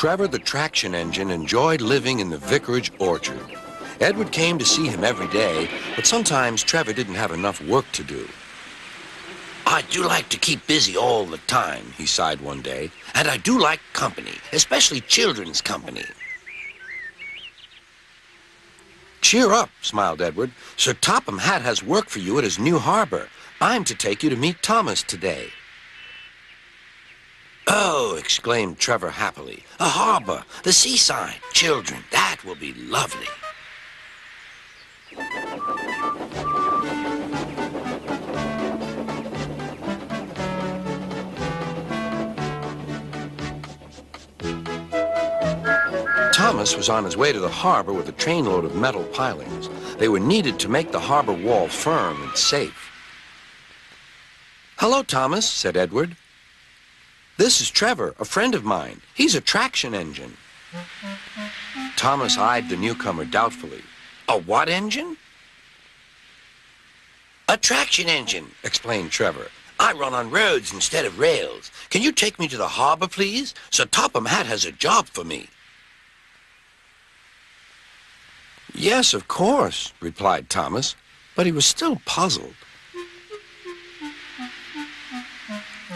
Trevor the traction engine enjoyed living in the vicarage orchard. Edward came to see him every day, but sometimes Trevor didn't have enough work to do. I do like to keep busy all the time, he sighed one day. And I do like company, especially children's company. Cheer up, smiled Edward. Sir Topham Hatt has work for you at his new harbor. I'm to take you to meet Thomas today. Oh, exclaimed Trevor happily. A harbor, the seaside. Children, that will be lovely. Thomas was on his way to the harbor with a trainload of metal pilings. They were needed to make the harbor wall firm and safe. Hello, Thomas, said Edward. This is Trevor, a friend of mine. He's a traction engine. Thomas eyed the newcomer doubtfully. A what engine? A traction engine, explained Trevor. I run on roads instead of rails. Can you take me to the harbor, please? Sir Topham Hatt has a job for me. Yes, of course, replied Thomas, but he was still puzzled.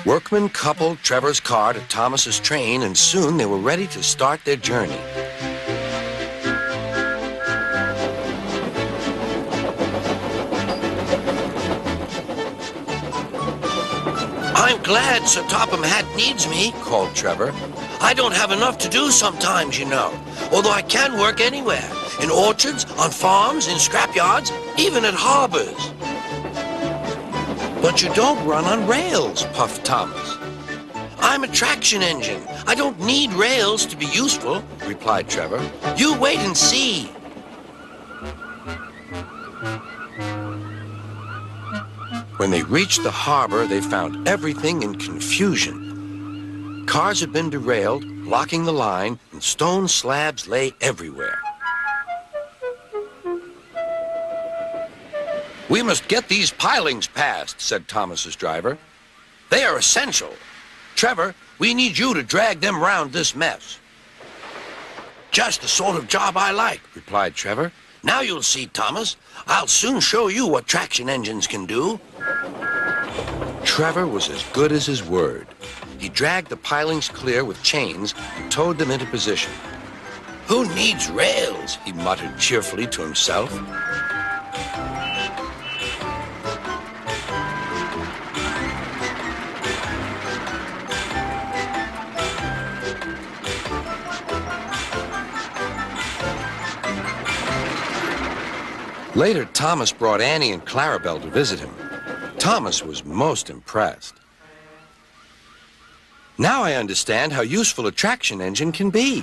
Workmen coupled Trevor's car to Thomas's train, and soon they were ready to start their journey. I'm glad Sir Topham Hatt needs me, called Trevor. I don't have enough to do sometimes, you know, although I can work anywhere, in orchards, on farms, in scrapyards, even at harbors. But you don't run on rails, puffed Thomas. I'm a traction engine. I don't need rails to be useful, replied Trevor. You wait and see. When they reached the harbor, they found everything in confusion. Cars had been derailed, blocking the line, and stone slabs lay everywhere. We must get these pilings past, said Thomas's driver. They are essential. Trevor, we need you to drag them round this mess. Just the sort of job I like, replied Trevor. Now you'll see, Thomas. I'll soon show you what traction engines can do. Trevor was as good as his word. He dragged the pilings clear with chains and towed them into position. Who needs rails? He muttered cheerfully to himself. Later, Thomas brought Annie and Clarabel to visit him. Thomas was most impressed. Now I understand how useful a traction engine can be.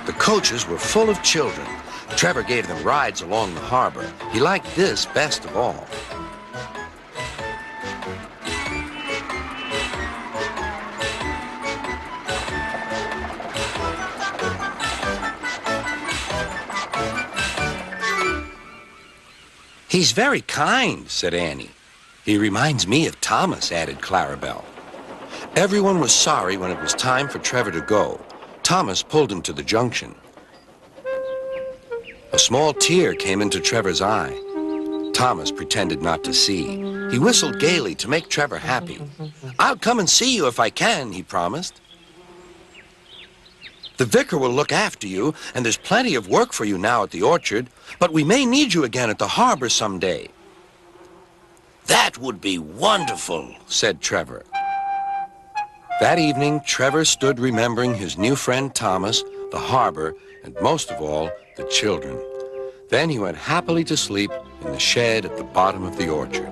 The coaches were full of children. Trevor gave them rides along the harbor. He liked this best of all. He's very kind, said Annie. He reminds me of Thomas, added Clarabel. Everyone was sorry when it was time for Trevor to go. Thomas pulled him to the junction. A small tear came into Trevor's eye. Thomas pretended not to see. He whistled gaily to make Trevor happy. I'll come and see you if I can, he promised. The vicar will look after you, and there's plenty of work for you now at the orchard, but we may need you again at the harbor someday. That would be wonderful, said Trevor. That evening, Trevor stood remembering his new friend Thomas, the harbor, and most of all, the children. Then he went happily to sleep in the shed at the bottom of the orchard.